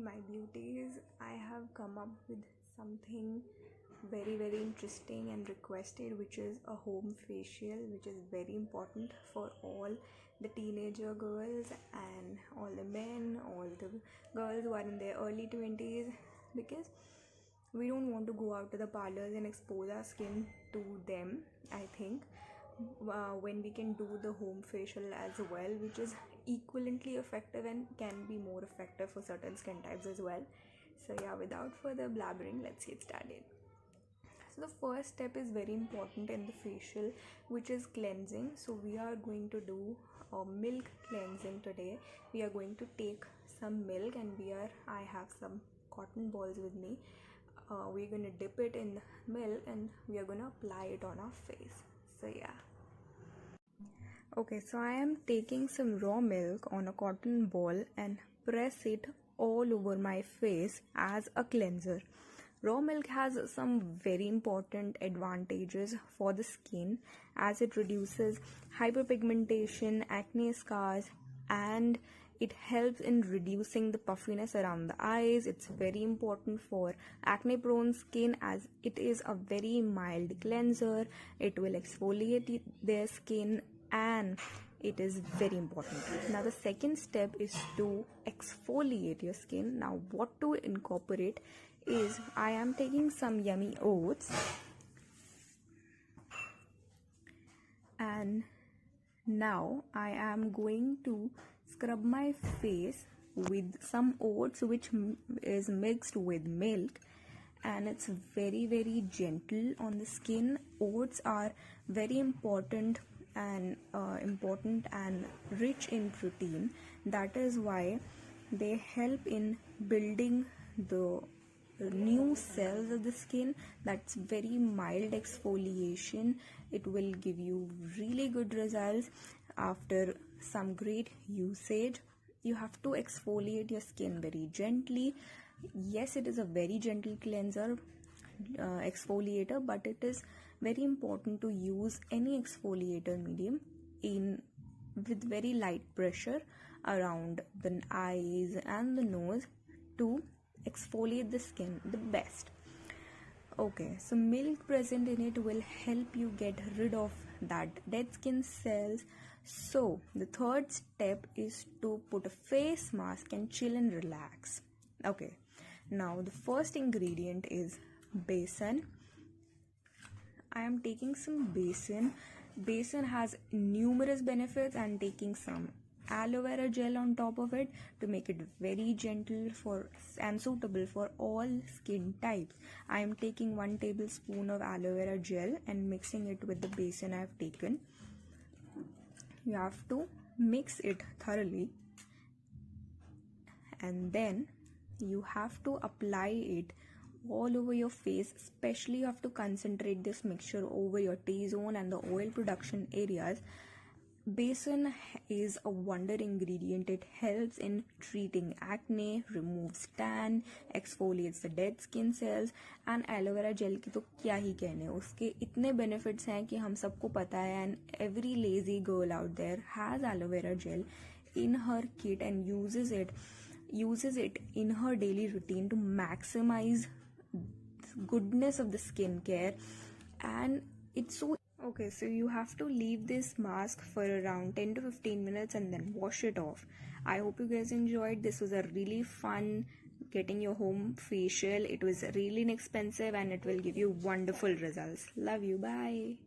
my beauties, I have come up with something very interesting and requested, which is a home facial, which is very important for all the teenager girls and all the men, all the girls who are in their early 20s, because we don't want to go out to the parlors and expose our skin to them. I think when we can do the home facial as well, which is equivalently effective and can be more effective for certain skin types as well. So yeah, without further blabbering, let's get started. So the first step is very important in the facial, which is cleansing. So we are going to do a milk cleansing today. We are going to take some milk, and I have some cotton balls with me. We're going to dip it in milk and we are going to apply it on our face. So yeah. Okay, so I am taking some raw milk on a cotton ball and press it all over my face as a cleanser. Raw milk has some very important advantages for the skin, as it reduces hyperpigmentation, acne scars, and it helps in reducing the puffiness around the eyes. It's very important for acne prone skin, as it is a very mild cleanser. It will exfoliate their skin, and it is very important. Now the second step is to exfoliate your skin. Now what to incorporate is, I am taking some yummy oats, and now I am going to scrub my face with some oats, which is mixed with milk, and it's very gentle on the skin. Oats are very important and rich in protein. That is why they help in building the new cells of the skin. That's very mild exfoliation. It will give you really good results after some great usage. You have to exfoliate your skin very gently. Yes, it is a very gentle cleanser, exfoliator, but it is very important to use any exfoliator medium with very light pressure around the eyes and the nose to exfoliate the skin the best. Okay, so milk present in it will help you get rid of that dead skin cells. So the third step is to put a face mask and chill and relax. Okay, now the first ingredient is besan. I am taking some besan. Besan has numerous benefits. I am taking some aloe vera gel on top of it to make it very gentle and suitable for all skin types. I am taking 1 tablespoon of aloe vera gel and mixing it with the besan I have taken. You have to mix it thoroughly, and then you have to apply it all over your face. Especially you have to concentrate this mixture over your T-zone and the oil production areas. Besan is a wonder ingredient. It helps in treating acne, removes tan, exfoliates the dead skin cells, and aloe vera gel की तो क्या ही कहने, उसके इतने benefits हैं कि हम सबको पता है. And every lazy girl out there has aloe vera gel in her kit and uses it in her daily routine to maximize goodness of the skincare. And it's so okay, so you have to leave this mask for around 10 to 15 minutes and then wash it off. I hope you guys enjoyed. This was a really fun getting your home facial. It was really inexpensive and it will give you wonderful results. Love you. Bye.